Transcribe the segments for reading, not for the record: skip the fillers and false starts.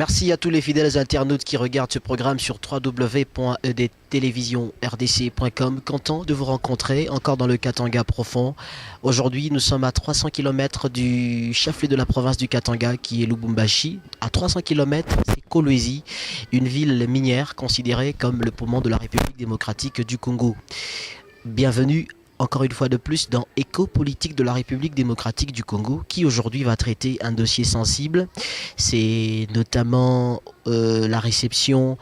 Merci à tous les fidèles internautes qui regardent ce programme sur www.edtelevisionrdc.com. Content de vous rencontrer encore dans le Katanga profond. Aujourd'hui, nous sommes à 300 km du chef-lieu de la province du Katanga qui est Lubumbashi. À 300 km, c'est Kolwezi, une ville minière considérée comme le poumon de la République démocratique du Congo. Bienvenue encore une fois de plus dans Écho politique de la République démocratique du Congo qui aujourd'hui va traiter un dossier sensible. C'est notamment la réception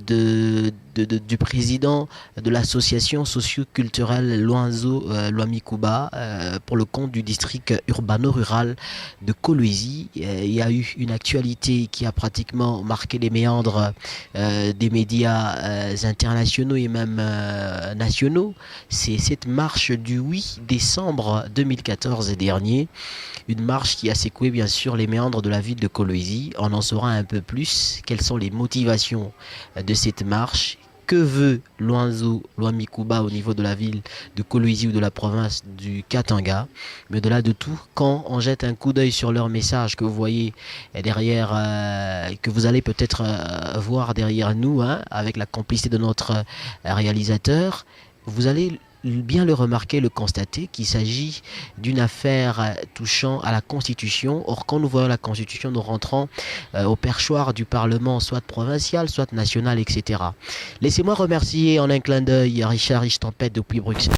du président de l'association socio-culturelle Loami-Kuba pour le compte du district urbano-rural de Kolwezi. Il y a eu une actualité qui a pratiquement marqué les méandres des médias internationaux et même nationaux. C'est cette marche du 8 décembre 2014 dernier, une marche qui a secoué bien sûr les méandres de la ville de Kolwezi. On en saura un peu plus. Quelles sont les motivations de cette marche? Que veut Loami-Kuba au niveau de la ville de Kolwezi ou de la province du Katanga? Mais au-delà de tout, quand on jette un coup d'œil sur leur message que vous voyez derrière, que vous allez peut-être voir derrière nous, avec la complicité de notre réalisateur, vous allez bien le remarquer, le constater qu'il s'agit d'une affaire touchant à la Constitution. Or, quand nous voyons la Constitution, nous rentrons au perchoir du Parlement, soit provincial, soit national, etc. Laissez-moi remercier en un clin d'œil Richard Richtempête depuis Bruxelles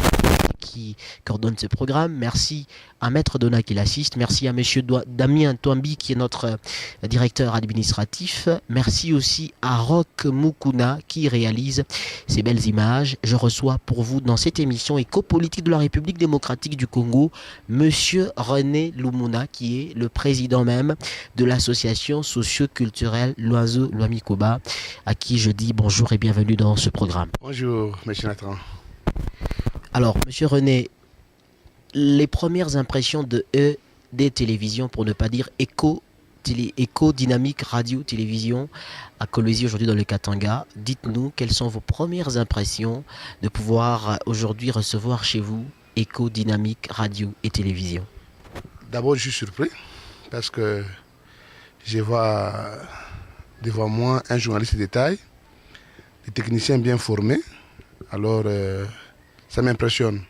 qui coordonne ce programme. Merci à Maître Donna qui l'assiste. Merci à Monsieur Damien Twambi qui est notre directeur administratif. Merci aussi à Roch Mukuna qui réalise ces belles images. Je reçois pour vous dans cette émission Éco-politique de la République démocratique du Congo, Monsieur René Lumuna qui est le président même de l'association socio-culturelle Loami-Kuba, à qui je dis bonjour et bienvenue dans ce programme. Bonjour, Monsieur Nathan. Alors, Monsieur René, les premières impressions de des télévisions, pour ne pas dire Éco Dynamique Radio Télévision à Kolwezi aujourd'hui dans le Katanga. Dites-nous quelles sont vos premières impressions de pouvoir aujourd'hui recevoir chez vous Éco Dynamique Radio et Télévision. D'abord, je suis surpris parce que je vois devant moi un journaliste de taille, des techniciens bien formés. Alors, ça m'impressionne.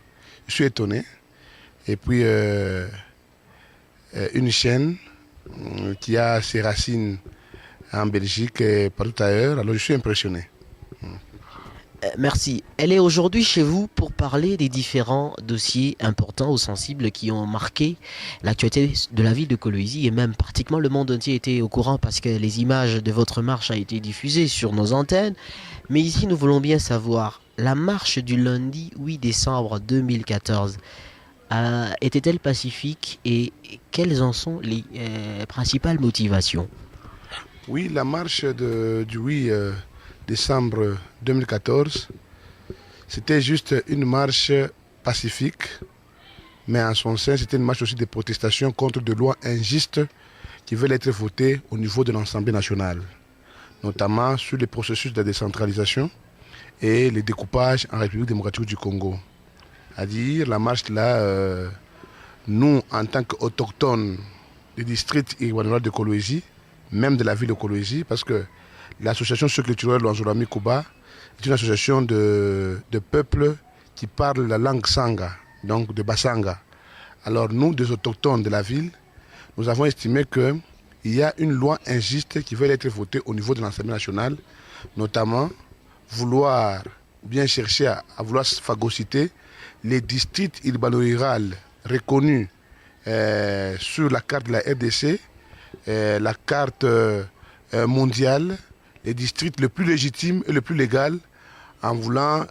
Je suis étonné. Et puis, une chaîne qui a ses racines en Belgique et partout ailleurs. Alors, je suis impressionné. Merci. Elle est aujourd'hui chez vous pour parler des différents dossiers importants ou sensibles qui ont marqué l'actualité de la ville de Kolwezi et même pratiquement le monde entier était au courant parce que les images de votre marche ont été diffusées sur nos antennes. Mais ici, nous voulons bien savoir, la marche du lundi 8 décembre 2014 était-elle pacifique et quelles en sont les principales motivations? Oui, la marche du 8 décembre 2014, c'était juste une marche pacifique, mais en son sein, c'était une marche aussi de protestation contre des lois injustes qui veulent être votées au niveau de l'Assemblée nationale, notamment sur les processus de décentralisation et les découpages en République démocratique du Congo. C'est-à-dire, la marche là, nous, en tant qu'autochtones du district urbain de Kolwezi, même de la ville de Kolwezi, parce que l'association socio-culturelle Loami-Kuba est une association de peuples qui parlent la langue Sanga, donc de Basanga. Alors nous, des autochtones de la ville, nous avons estimé qu'il y a une loi injuste qui veut être votée au niveau de l'Assemblée nationale, notamment vouloir bien chercher à vouloir phagocyter les districts urbano-ruraux reconnus sur la carte de la RDC, la carte mondiale, les districts les plus légitimes et les plus légaux, en voulant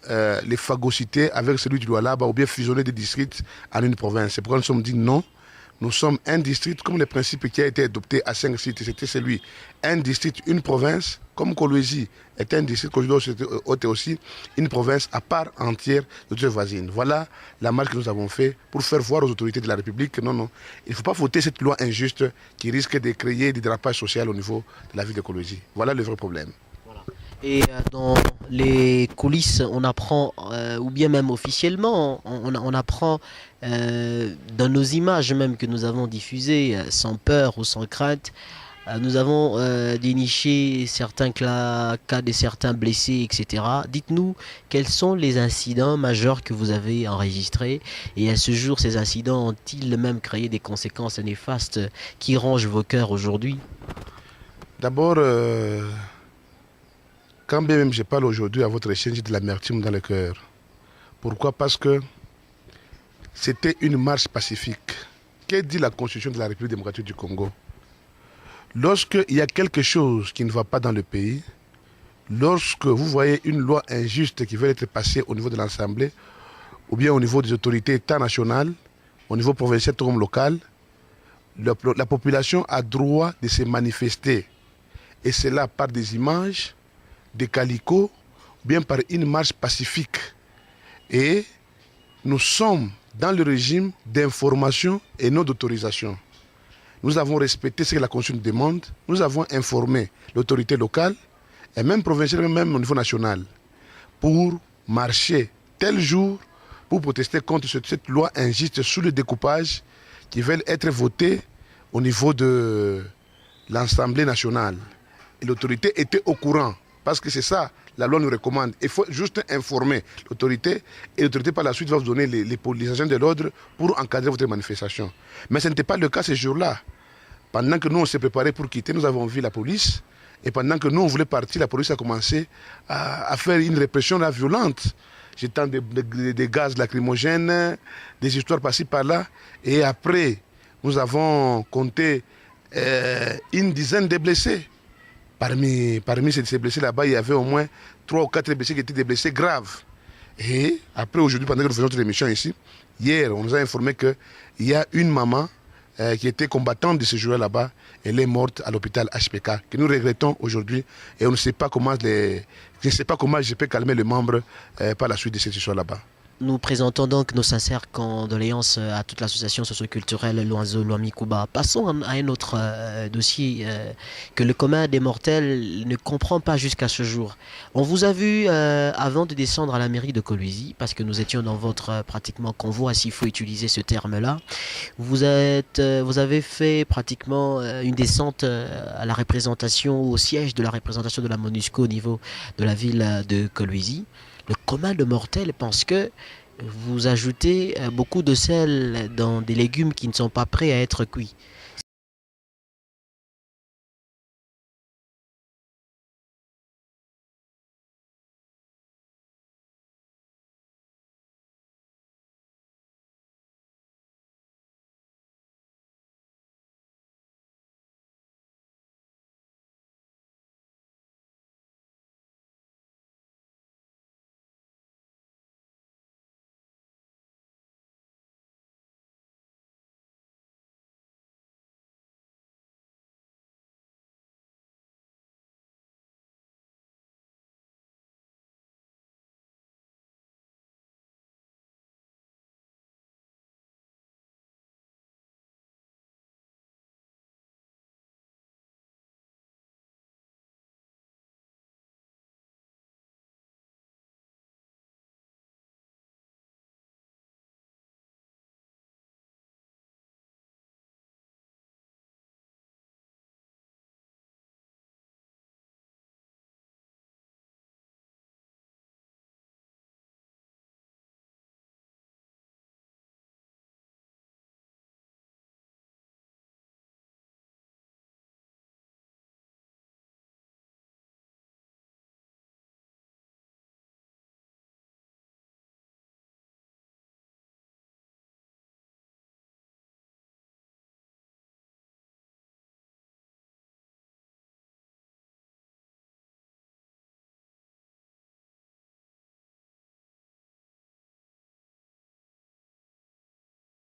les phagocyter avec celui du Lualaba ou bien fusionner des districts en une province. C'est pourquoi nous sommes dit non. Nous sommes un district, comme le principe qui a été adopté à 5 sites, c'était celui, un district, une province, comme Kolwezi est un district, Kolwezi est aussi une province à part entière de toutes les voisines. Voilà la marche que nous avons fait pour faire voir aux autorités de la République que non, il ne faut pas voter cette loi injuste qui risque de créer des dérapages sociaux au niveau de la ville de Kolwezi. Voilà le vrai problème. Et dans les coulisses, on apprend, ou bien même officiellement, on apprend dans nos images même que nous avons diffusées, sans peur ou sans crainte, Nous avons déniché certains cas de certains blessés, etc. Dites-nous quels sont les incidents majeurs que vous avez enregistrés et à ce jour, ces incidents ont-ils même créé des conséquences néfastes qui rongent vos cœurs aujourd'hui? D'abord, quand bien même je parle aujourd'hui à votre chaîne, j'ai de l'amertume dans le cœur. Pourquoi? Parce que c'était une marche pacifique. Qu'est dit la Constitution de la République démocratique du Congo? Lorsqu'il y a quelque chose qui ne va pas dans le pays, lorsque vous voyez une loi injuste qui veut être passée au niveau de l'Assemblée, ou bien au niveau des autorités État national, au niveau provincial comme local, la population a droit de se manifester. Et cela par des images, des calicots, ou bien par une marche pacifique. Et nous sommes dans le régime d'information et non d'autorisation. Nous avons respecté ce que la Constitution demande. Nous avons informé l'autorité locale et même provinciale, même au niveau national, pour marcher tel jour pour protester contre cette loi injuste sous le découpage qui veulent être votée au niveau de l'Assemblée nationale. Et l'autorité était au courant, parce que c'est ça, la loi nous recommande. Il faut juste informer l'autorité, et l'autorité par la suite va vous donner les agents de l'ordre pour encadrer votre manifestation. Mais ce n'était pas le cas ce jour-là. Pendant que nous, on s'est préparé pour quitter, nous avons vu la police. Et pendant que nous, on voulait partir, la police a commencé à faire une répression là, violente. Jetant des gaz lacrymogènes, des histoires par-ci, par-là. Et après, nous avons compté une dizaine de blessés. Parmi ces blessés là-bas, il y avait au moins 3 ou 4 blessés qui étaient des blessés graves. Et après, aujourd'hui, pendant que nous faisons notre émission ici, hier, on nous a informé qu'il y a une maman qui était combattante de ce jour là-bas. Elle est morte à l'hôpital HPK, que nous regrettons aujourd'hui. Et on ne sait pas comment je ne sais pas comment je peux calmer les membres par la suite de cette histoire là-bas. Nous présentons donc nos sincères condoléances à toute l'association socioculturelle Loanzo Lwami Kuba. Passons à un autre dossier que le commun des mortels ne comprend pas jusqu'à ce jour. On vous a vu avant de descendre à la mairie de Kolwezi, parce que nous étions dans votre pratiquement convoi, s'il faut utiliser ce terme-là. Vous avez fait pratiquement une descente à la représentation, au siège de la représentation de la MONUSCO au niveau de la ville de Kolwezi. Le commun de mortels pense que vous ajoutez beaucoup de sel dans des légumes qui ne sont pas prêts à être cuits.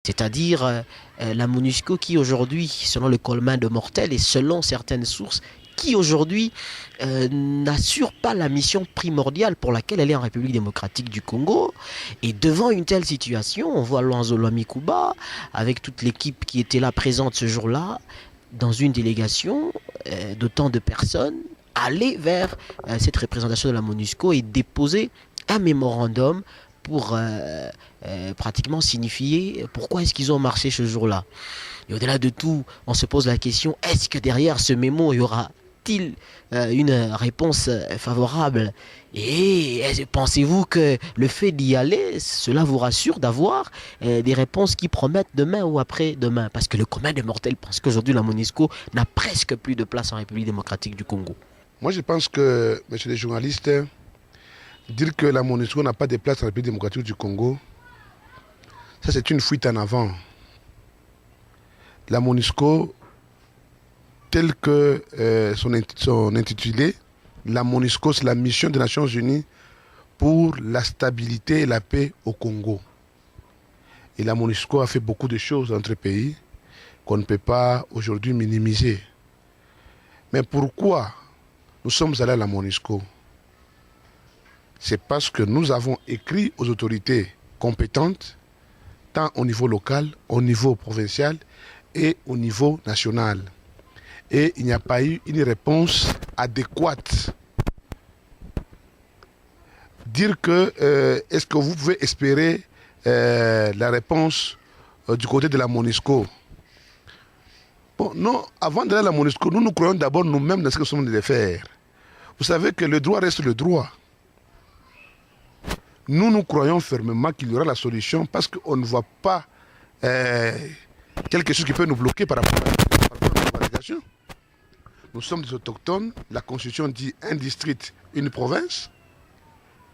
C'est-à-dire la MONUSCO qui aujourd'hui, selon le commun de mortels et selon certaines sources, qui aujourd'hui n'assure pas la mission primordiale pour laquelle elle est en République démocratique du Congo. Et devant une telle situation, on voit Loanzo Lwami Kuba, avec toute l'équipe qui était là présente ce jour-là, dans une délégation d'autant de personnes, aller vers cette représentation de la MONUSCO et déposer un mémorandum pour pratiquement signifier pourquoi est-ce qu'ils ont marché ce jour-là. Et au-delà de tout, on se pose la question, est-ce que derrière ce mémo, il y aura-t-il une réponse favorable? Et pensez-vous que le fait d'y aller, cela vous rassure d'avoir des réponses qui promettent demain ou après-demain? Parce que le commun des mortels pense qu'aujourd'hui la MONUSCO n'a presque plus de place en République démocratique du Congo. Moi, je pense que, messieurs les journalistes, dire que la MONUSCO n'a pas de place en République démocratique du Congo, ça c'est une fuite en avant. La MONUSCO, tel que son intitulé, la MONUSCO, c'est la mission des Nations Unies pour la stabilité et la paix au Congo. Et la MONUSCO a fait beaucoup de choses dans notre pays qu'on ne peut pas aujourd'hui minimiser. Mais pourquoi nous sommes allés à la MONUSCO? C'est parce que nous avons écrit aux autorités compétentes, tant au niveau local, au niveau provincial et au niveau national. Et il n'y a pas eu une réponse adéquate. Dire que, est-ce que vous pouvez espérer la réponse du côté de la MONUSCO? Bon, non, avant d'aller à la MONUSCO, nous croyons d'abord nous-mêmes dans ce que nous sommes de faire. Vous savez que le droit reste le droit. Nous croyons fermement qu'il y aura la solution parce qu'on ne voit pas quelque chose qui peut nous bloquer par rapport à la validation. Nous sommes des autochtones, la Constitution dit un district, une province.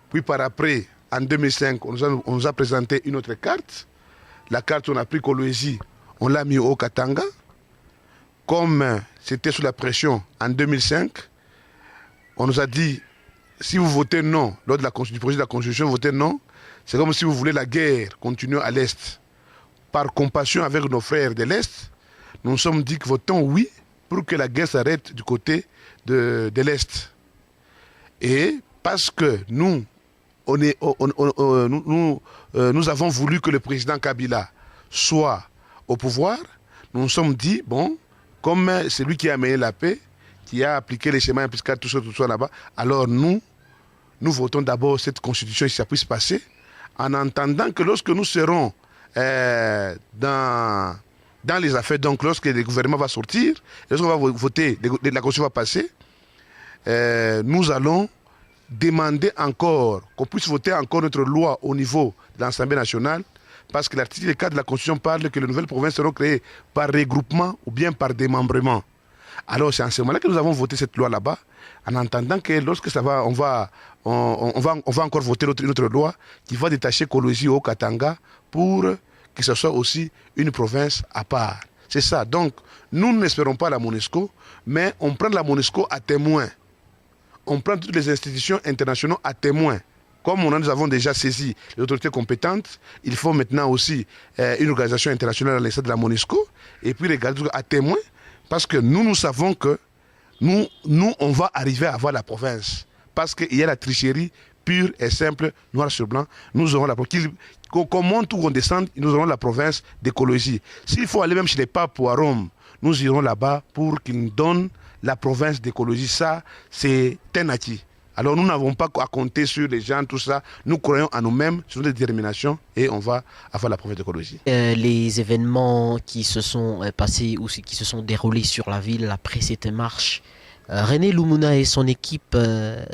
Puis par après, en 2005, on nous a présenté une autre carte. La carte, on a pris Kolwezi, on l'a mis au Katanga. Comme c'était sous la pression en 2005, on nous a dit, si vous votez non, lors du projet de la Constitution, votez non, c'est comme si vous voulez la guerre continuer à l'Est. Par compassion avec nos frères de l'Est, nous nous sommes dit que votons oui pour que la guerre s'arrête du côté de l'Est. Et parce que nous avons voulu que le président Kabila soit au pouvoir, nous nous sommes dit, bon, comme c'est lui qui a mené la paix, qui a appliqué les schémas impliqués, tout ça là-bas, alors nous votons d'abord cette constitution, si ça puisse passer, en entendant que lorsque nous serons dans les affaires, donc lorsque le gouvernement va sortir, lorsqu'on va voter, la constitution va passer, nous allons demander encore qu'on puisse voter encore notre loi au niveau de l'Assemblée nationale, parce que l'article 4 de la Constitution parle que les nouvelles provinces seront créées par regroupement ou bien par démembrement. Alors c'est en ce moment-là que nous avons voté cette loi là-bas, en entendant que lorsque ça va, on va encore voter une autre loi qui va détacher Kolwezi au Katanga pour que ce soit aussi une province à part. C'est ça. Donc, nous n'espérons pas la MONUSCO, mais on prend la MONUSCO à témoin. On prend toutes les institutions internationales à témoin. Comme nous avons déjà saisi les autorités compétentes, il faut maintenant aussi une organisation internationale à l'instar de la MONUSCO, et puis regarder à témoin, parce que nous savons que nous, on va arriver à avoir la province. Parce qu'il y a la tricherie pure et simple, noir sur blanc. Nous aurons la province. Qu'on monte ou qu'on descende, nous aurons la province d'écologie. S'il faut aller même chez les papes ou à Rome, nous irons là-bas pour qu'ils nous donnent la province d'écologie. Ça, c'est un acquis. Alors nous n'avons pas à compter sur les gens, tout ça. Nous croyons en nous-mêmes, sur notre détermination, et on va avoir la province d'écologie. Les événements qui se sont passés ou qui se sont déroulés sur la ville après cette marche, René Lumuna et son équipe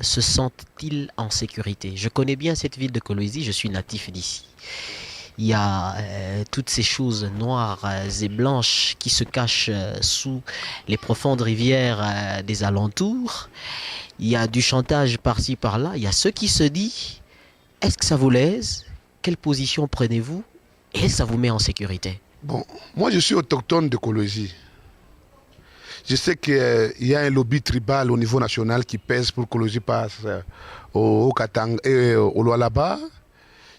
se sentent-ils en sécurité? Je connais bien cette ville de Kolwezi, je suis natif d'ici. Il y a toutes ces choses noires et blanches qui se cachent sous les profondes rivières des alentours. Il y a du chantage par-ci par-là. Il y a ceux qui se disent, est-ce que ça vous lèse? Quelle position prenez-vous? Et ça vous met en sécurité? Bon, moi je suis autochtone de Kolwezi. Je sais qu'il y a un lobby tribal au niveau national qui pèse pour que Kolwezi passe au Katanga et au Lualaba.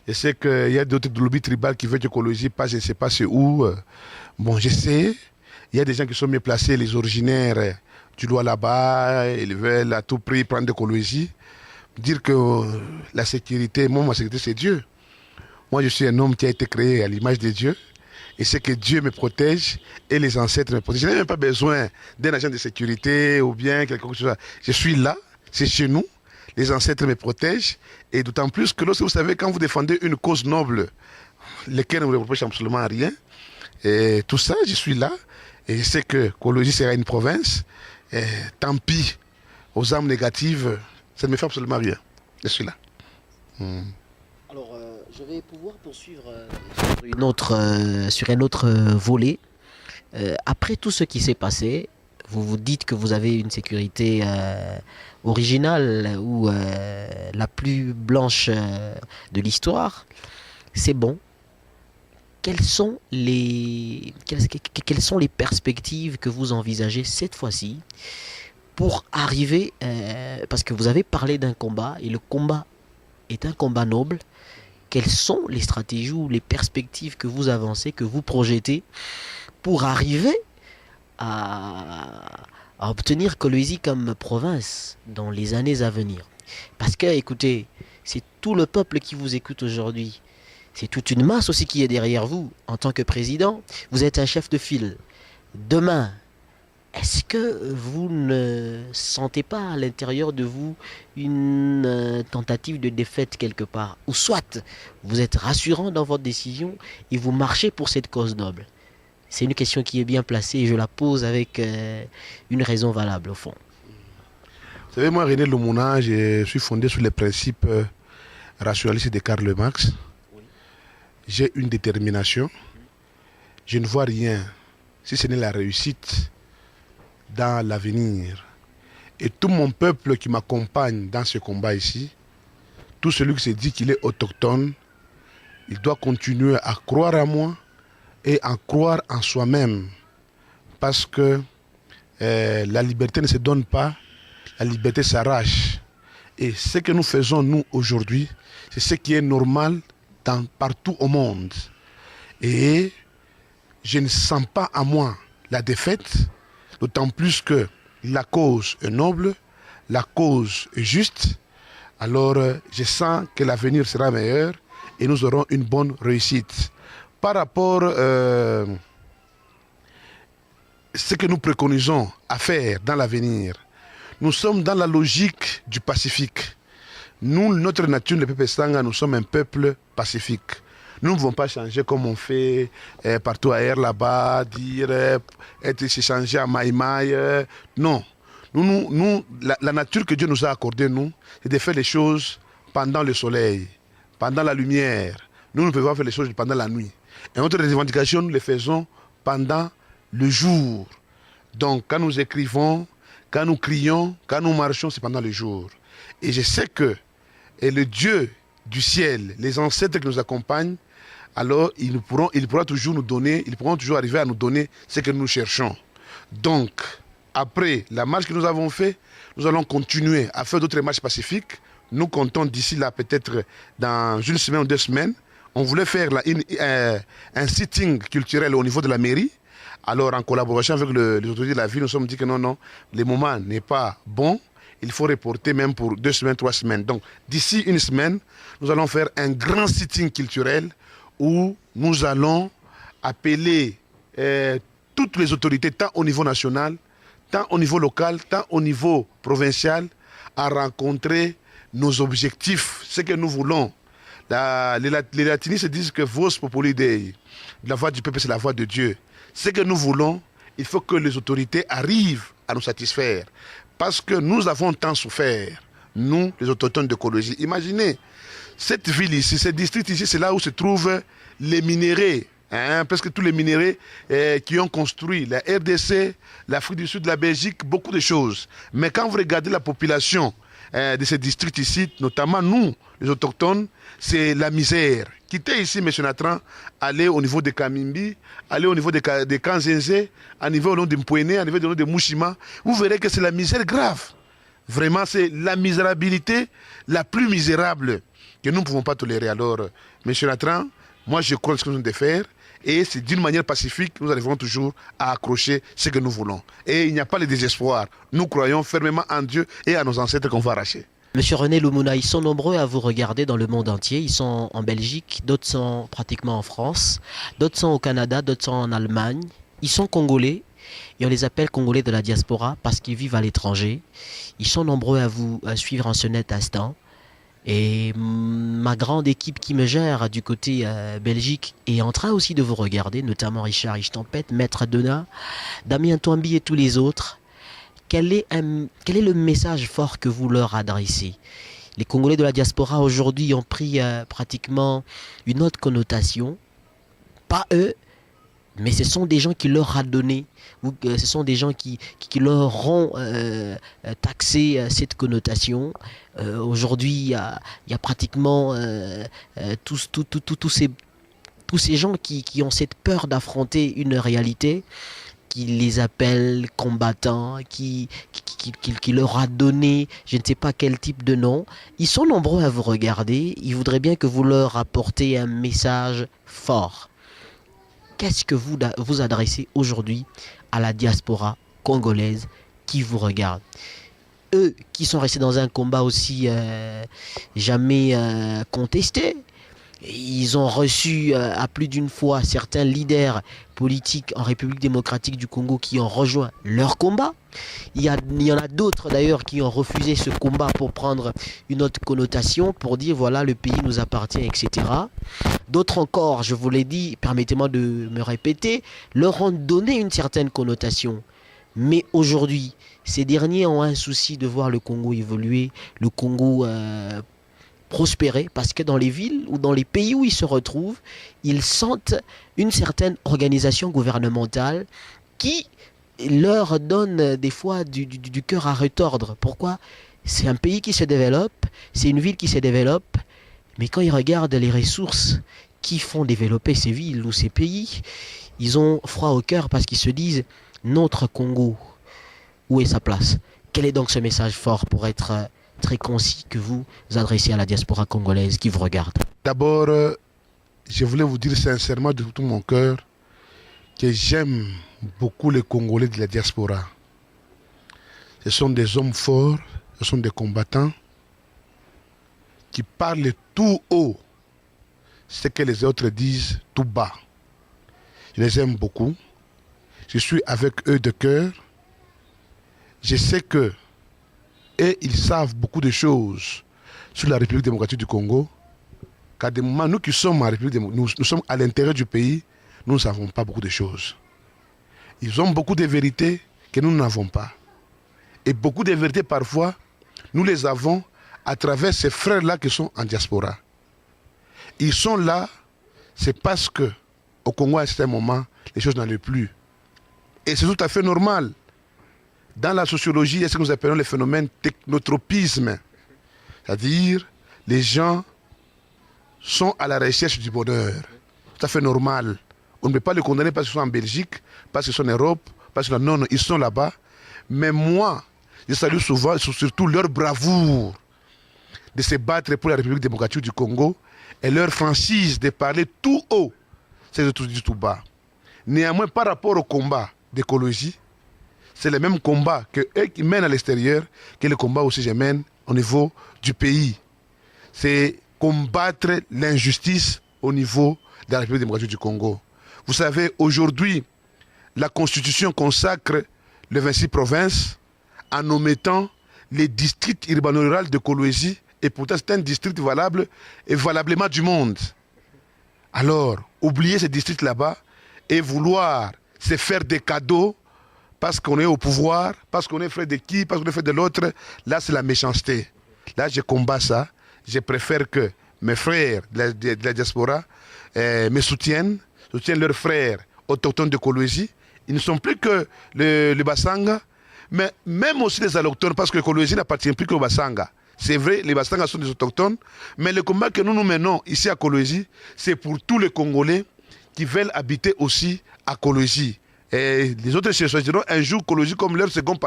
Je sais qu'il y a d'autres lobbies tribaux qui veulent que Kolwezi passe, je ne sais pas c'est où. Bon, je sais, il y a des gens qui sont mieux placés, les originaires du Lualaba, ils veulent à tout prix prendre de Kolwezi. Dire que la sécurité, moi, ma sécurité, c'est Dieu. Moi, je suis un homme qui a été créé à l'image de Dieu. Et c'est que Dieu me protège et les ancêtres me protègent. Je n'ai même pas besoin d'un agent de sécurité ou bien quelque chose. Je suis là, c'est chez nous. les ancêtres me protègent. Et d'autant plus que lorsque vous savez, quand vous défendez une cause noble, lesquelles ne vous reprochent absolument rien, et tout ça, je suis là. Et je sais que Kolosi sera une province. Et tant pis aux âmes négatives, ça ne me fait absolument rien. Je suis là. Alors, je vais pouvoir poursuivre sur un autre volet. Après tout ce qui s'est passé, vous vous dites que vous avez une sécurité originale ou la plus blanche de l'histoire. C'est bon. Quelles sont les perspectives que vous envisagez cette fois-ci pour arriver, parce que vous avez parlé d'un combat, et le combat est un combat noble. Quelles sont les stratégies ou les perspectives que vous avancez, que vous projetez pour arriver à obtenir Kolwezi comme province dans les années à venir? Parce que, écoutez, c'est tout le peuple qui vous écoute aujourd'hui. C'est toute une masse aussi qui est derrière vous. En tant que président, vous êtes un chef de file. Demain, est-ce que vous ne sentez pas à l'intérieur de vous une tentative de défaite quelque part? Ou soit, vous êtes rassurant dans votre décision et vous marchez pour cette cause noble? C'est une question qui est bien placée et je la pose avec une raison valable au fond. Vous savez, moi, René Lumuna, je suis fondé sur les principes rationalistes de Karl Marx. Oui. J'ai une détermination. Je ne vois rien, si ce n'est la réussite, dans l'avenir. Et tout mon peuple qui m'accompagne dans ce combat ici, tout celui qui se dit qu'il est autochtone, il doit continuer à croire à moi et à croire en soi-même. Parce que la liberté ne se donne pas, la liberté s'arrache. Et ce que nous faisons, nous, aujourd'hui, c'est ce qui est normal partout au monde. Et je ne sens pas à moi la défaite, d'autant plus que la cause est noble, la cause est juste. Alors, je sens que l'avenir sera meilleur et nous aurons une bonne réussite. Par rapport à ce que nous préconisons à faire dans l'avenir, nous sommes dans la logique du Pacifique. Nous, notre nature, le peuple Sanga, nous sommes un peuple pacifique. Nous ne pouvons pas changer comme on fait partout ailleurs là-bas, dire être changé à Maïmaï. Non. La nature que Dieu nous a accordée, nous, c'est de faire les choses pendant le soleil, pendant la lumière. Nous ne pouvons pas faire les choses pendant la nuit. Et notre revendication, nous les faisons pendant le jour. Donc, quand nous écrivons, quand nous crions, quand nous marchons, c'est pendant le jour. Et je sais que le Dieu du ciel, les ancêtres qui nous accompagnent, alors ils pourront toujours nous donner, ils pourront toujours arriver à nous donner ce que nous cherchons. Donc, après la marche que nous avons faite, nous allons continuer à faire d'autres marches pacifiques. Nous comptons d'ici là, peut-être dans une semaine ou 2 semaines, on voulait faire un sitting culturel au niveau de la mairie. Alors, en collaboration avec les autorités de la ville, nous nous sommes dit que non, le moment n'est pas bon. Il faut reporter même pour 2 semaines, 3 semaines. Donc, d'ici une semaine, nous allons faire un grand sitting culturel où nous allons appeler toutes les autorités, tant au niveau national, tant au niveau local, tant au niveau provincial, à rencontrer nos objectifs, ce que nous voulons. Les latinistes disent que Vos Populi Dei, la voix du peuple, c'est la voix de Dieu. Ce que nous voulons, il faut que les autorités arrivent à nous satisfaire. Parce que nous avons tant souffert, nous, les autochtones de Kolwezi. Imaginez, cette ville ici, ce district ici, c'est là où se trouvent les minéraux. Presque tous les minéraux qui ont construit la RDC, l'Afrique du Sud, la Belgique, beaucoup de choses. Mais quand vous regardez la population de ces districts ici, notamment nous, les autochtones, c'est la misère. Quittez ici, M. Natran, allez au niveau de Kamimbi, allez au niveau de Kanzenze, au niveau de Mpouene, au niveau de Mouchima, vous verrez que c'est la misère grave. Vraiment, c'est la misérabilité la plus misérable que nous ne pouvons pas tolérer. Alors, M. Natran, moi je crois ce que nous devons faire. Et c'est d'une manière pacifique que nous arriverons toujours à accrocher ce que nous voulons. Et il n'y a pas de désespoir. Nous croyons fermement en Dieu et à nos ancêtres qu'on va arracher. Monsieur René Lumuna, ils sont nombreux à vous regarder dans le monde entier. Ils sont en Belgique, d'autres sont pratiquement en France, d'autres sont au Canada, d'autres sont en Allemagne. Ils sont congolais. Et on les appelle Congolais de la diaspora parce qu'ils vivent à l'étranger. Ils sont nombreux à vous suivre en ce net instant. Et ma grande équipe qui me gère du côté Belgique est en train aussi de vous regarder, notamment Richard Ichtempête, Maître Dona, Damien Touambi et tous les autres. Quel est le message fort que vous leur adressez? Les Congolais de la diaspora aujourd'hui ont pris pratiquement une autre connotation. Pas eux, mais ce sont des gens qui leur ont donné, ou ce sont des gens qui leur ont taxé cette connotation. Aujourd'hui, il y a pratiquement tous ces gens qui ont cette peur d'affronter une réalité, qui les appellent combattants, qui leur a donné je ne sais pas quel type de nom. Ils sont nombreux à vous regarder, ils voudraient bien que vous leur apportez un message fort. Qu'est-ce que vous adressez aujourd'hui à la diaspora congolaise qui vous regarde? Eux qui sont restés dans un combat aussi jamais contesté. Ils ont reçu à plus d'une fois certains leaders politiques en République démocratique du Congo qui ont rejoint leur combat. Il y en a d'autres d'ailleurs qui ont refusé ce combat pour prendre une autre connotation, pour dire voilà le pays nous appartient, etc. D'autres encore, je vous l'ai dit, permettez-moi de me répéter, leur ont donné une certaine connotation. Mais aujourd'hui, ces derniers ont un souci de voir le Congo évoluer, le Congo prospérer, parce que dans les villes ou dans les pays où ils se retrouvent, ils sentent une certaine organisation gouvernementale qui leur donne des fois du cœur à retordre. Pourquoi? C'est un pays qui se développe, c'est une ville qui se développe, mais quand ils regardent les ressources qui font développer ces villes ou ces pays, ils ont froid au cœur parce qu'ils se disent notre Congo, où est sa place? Quel est donc ce message fort pour être très concis que vous adressez à la diaspora congolaise qui vous regarde? D'abord, je voulais vous dire sincèrement de tout mon cœur que j'aime beaucoup les Congolais de la diaspora. Ce sont des hommes forts, ce sont des combattants qui parlent tout haut ce que les autres disent tout bas. Je les aime beaucoup. Je suis avec eux de cœur. Je sais que et ils savent beaucoup de choses sur la République démocratique du Congo. Qu'à des moments, nous qui sommes en République démocratique, nous sommes à l'intérieur du pays, nous ne savons pas beaucoup de choses. Ils ont beaucoup de vérités que nous n'avons pas. Et beaucoup de vérités, parfois, nous les avons à travers ces frères-là qui sont en diaspora. Ils sont là, c'est parce que au Congo, à un certain moment, les choses n'allaient plus. Et c'est tout à fait normal. Dans la sociologie, il y a ce que nous appelons le phénomène technotropisme. C'est-à-dire, les gens sont à la recherche du bonheur. Tout à fait normal. On ne peut pas les condamner parce qu'ils sont en Belgique, parce qu'ils sont en Europe, parce que non, ils sont là-bas. Mais moi, je salue souvent, surtout leur bravoure de se battre pour la République démocratique du Congo et leur franchise de parler tout haut, c'est de tout dire tout bas. Néanmoins, par rapport au combat d'écologie, c'est le même combat que eux qui mènent à l'extérieur que le combat aussi que je mène au niveau du pays. C'est combattre l'injustice au niveau de la République démocratique du Congo. Vous savez, aujourd'hui, la Constitution consacre les 26 provinces en omettant les districts urbano-ruraux de Kolwezi, et pourtant c'est un district valable et valablement du monde. Alors, oublier ces districts là-bas et vouloir se faire des cadeaux parce qu'on est au pouvoir, parce qu'on est frère de qui, parce qu'on est frère de l'autre, là c'est la méchanceté. Là je combats ça. Je préfère que mes frères de la diaspora me soutiennent leurs frères autochtones de Kolwezi. Ils ne sont plus que le Bassanga, mais même aussi les allochtones, parce que Kolwezi n'appartient plus qu'au Bassanga. C'est vrai, les Bassangas sont des autochtones, mais le combat que nous menons ici à Kolwezi, c'est pour tous les Congolais qui veulent habiter aussi à Kolwezi. Et les autres choisiront un jour Kolwezi comme leur seconde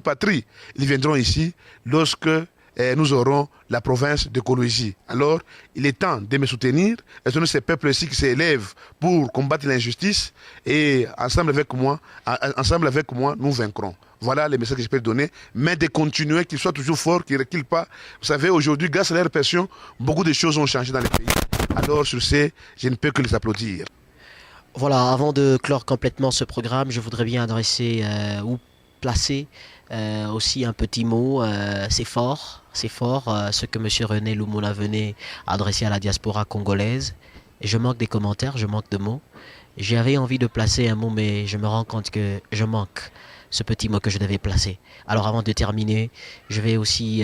patrie. Ils viendront ici lorsque nous aurons la province de Kolwezi. Alors, il est temps de me soutenir, et de ces peuples-ci qui s'élèvent pour combattre l'injustice, et ensemble avec moi, nous vaincrons. Voilà les messages que je peux donner, mais de continuer, qu'ils soient toujours forts, qu'ils ne reculent pas. Vous savez, aujourd'hui, grâce à leur pression, beaucoup de choses ont changé dans le pays. Alors, sur ce, je ne peux que les applaudir. Voilà, avant de clore complètement ce programme, je voudrais bien adresser ou placer aussi un petit mot. C'est fort ce que M. René Lumuna venait adresser à la diaspora congolaise. Et je manque des commentaires, je manque de mots. J'avais envie de placer un mot, mais je me rends compte que je manque ce petit mot que je devais placer. Alors avant de terminer, je vais aussi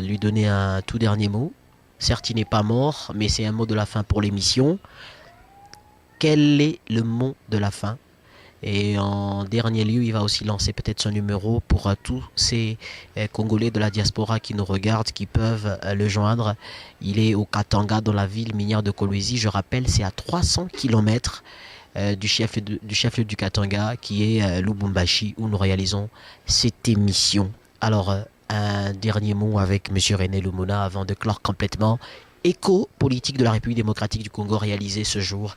lui donner un tout dernier mot. Certes, il n'est pas mort, mais c'est un mot de la fin pour l'émission. Quel est le mot de la fin? Et en dernier lieu, il va aussi lancer peut-être son numéro pour tous ces Congolais de la diaspora qui nous regardent, qui peuvent le joindre. Il est au Katanga, dans la ville minière de Kolwezi. Je rappelle, c'est à 300 km du chef-lieu du Katanga, qui est Lubumbashi, où nous réalisons cette émission. Alors, un dernier mot avec M. René Lumuna avant de clore complètement. Écho politique de la République démocratique du Congo réalisé ce jour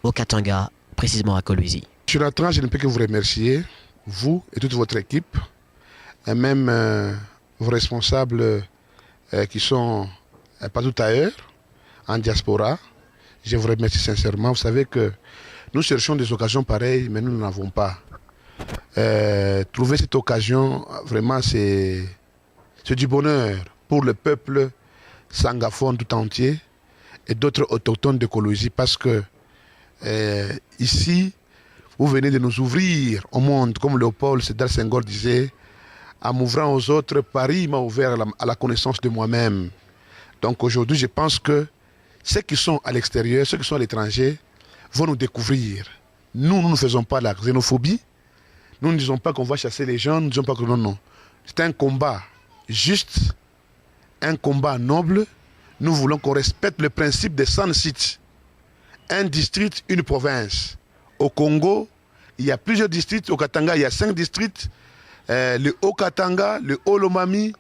au Katanga, précisément à Kolwezi. Sur la tranche, je ne peux que vous remercier, vous et toute votre équipe, et même vos responsables qui sont partout ailleurs, en diaspora. Je vous remercie sincèrement. Vous savez que nous cherchons des occasions pareilles, mais nous n'en avons pas. Trouver cette occasion, vraiment, c'est du bonheur pour le peuple sangaphone tout entier et d'autres autochtones de Kolwezi, parce que ici, vous venez de nous ouvrir au monde, comme Léopold Sédar Senghor disait, en m'ouvrant aux autres, Paris m'a ouvert à la connaissance de moi-même. Donc aujourd'hui, je pense que ceux qui sont à l'extérieur, ceux qui sont à l'étranger, vont nous découvrir. Nous ne faisons pas la xénophobie. Nous ne disons pas qu'on va chasser les gens, nous ne disons pas que non, non. C'est un combat juste, un combat noble. Nous voulons qu'on respecte le principe des 100 sites. Un district, une province. Au Congo, il y a plusieurs districts. Au Katanga, il y a 5 districts. Le Haut-Katanga, le Haut-Lomami,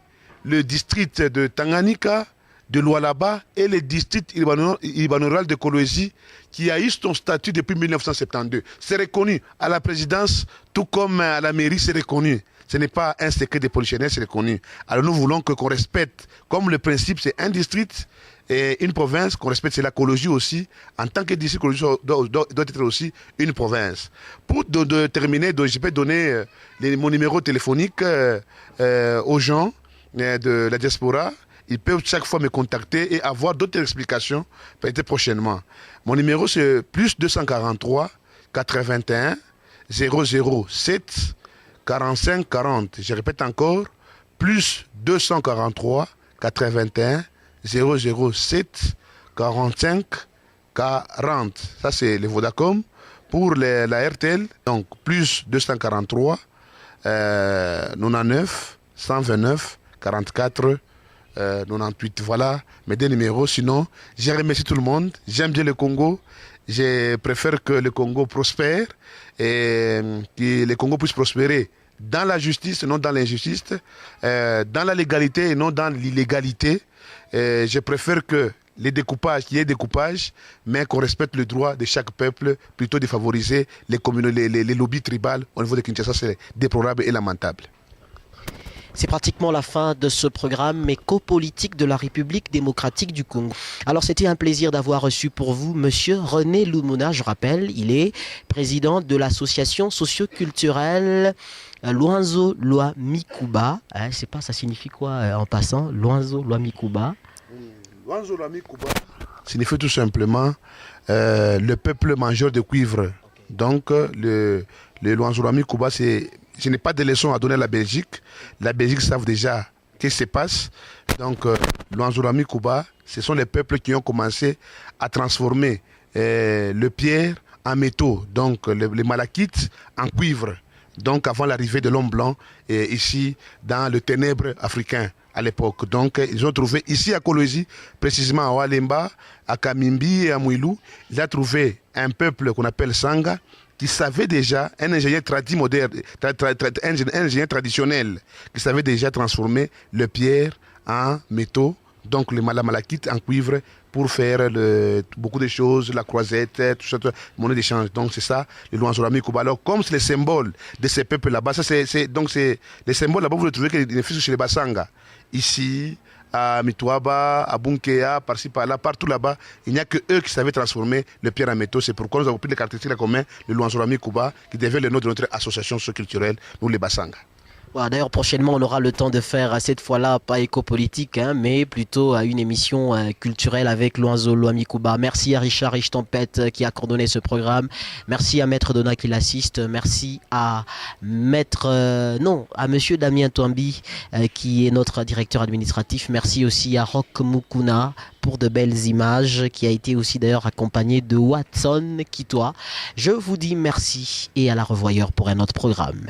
le district de Tanganyika, de Lualaba et le district urbano-rural de Kolwezi qui a eu son statut depuis 1972. C'est reconnu à la présidence, tout comme à la mairie, c'est reconnu. Ce n'est pas un secret des polichinelles, c'est reconnu. Alors nous voulons qu'on respecte, comme le principe c'est un district et une province, qu'on respecte, c'est l'écologie aussi. En tant que district, doit être aussi une province. Pour terminer, je peux donner mon numéro téléphonique aux gens de la diaspora. Ils peuvent chaque fois me contacter et avoir d'autres explications, peut-être prochainement. Mon numéro c'est plus 243 81 007 45 40. Je répète encore, plus 243 81 007 45 40. Ça c'est le Vodacom. Pour la RTL, donc plus 243 99 129 44 98. Voilà mes deux numéros. Sinon, je remercie tout le monde. J'aime bien le Congo. Je préfère que le Congo prospère et que le Congo puisse prospérer dans la justice et non dans l'injustice, dans la légalité et non dans l'illégalité. Je préfère que qu'il y ait découpage, mais qu'on respecte le droit de chaque peuple, plutôt de favoriser les lobbies tribales au niveau de Kinshasa. C'est déplorable et lamentable. C'est pratiquement la fin de ce programme éco-politique de la République démocratique du Congo. Alors c'était un plaisir d'avoir reçu pour vous Monsieur René Lumuna. Je rappelle, il est président de l'association socio-culturelle Luanzo Lwamikuba. Je ne sais pas, ça signifie quoi en passant, Luanzo Lwamikuba? Luanzo Lwamikuba signifie tout simplement le peuple mangeur de cuivre. Donc le Luanzo Lwamikuba, je n'ai pas de leçons à donner à la Belgique. La Belgique savent déjà ce qui se passe. Donc, Luanzo Lwamikuba, ce sont les peuples qui ont commencé à transformer le pierre en métaux, donc les malachites en cuivre. Donc, avant l'arrivée de l'homme blanc, ici, dans le ténèbre africain à l'époque. Donc, ils ont trouvé ici à Kolwezi, précisément à Walemba, à Kamimbi et à Mouilou, ils ont trouvé un peuple qu'on appelle Sanga, qui savait déjà, un ingénieur ingénieur traditionnel, qui savait déjà transformer le pierre en métaux, donc la malachite en cuivre, pour faire beaucoup de choses, la croisette, tout ça, monnaie d'échange. Donc c'est ça, le Luanzo Lwamikuba. Alors comme c'est le symbole de ces peuples là-bas, donc c'est les symboles là-bas, vous le trouvez que les fils chez les Basanga, ici, à Mitouaba, à Bunkea, par-ci par-là, partout là-bas, il n'y a que eux qui savaient transformer le pierre en métaux. C'est pourquoi nous avons pris les caractéristiques communes, le Luanzurami Kuba, qui devient le nom de notre association socioculturelle, nous les Basanga. Voilà, d'ailleurs, prochainement, on aura le temps de faire cette fois-là, pas éco-politique, hein, mais plutôt une émission culturelle avec Luanzo Luami Kuba. Merci à Richard Rich Tempête qui a coordonné ce programme. Merci à Maître Donna qui l'assiste. Merci à à Monsieur Damien Touambi qui est notre directeur administratif. Merci aussi à Rock Mukuna pour de belles images, qui a été aussi d'ailleurs accompagné de Watson Kitoa. Je vous dis merci et à la revoyeur pour un autre programme.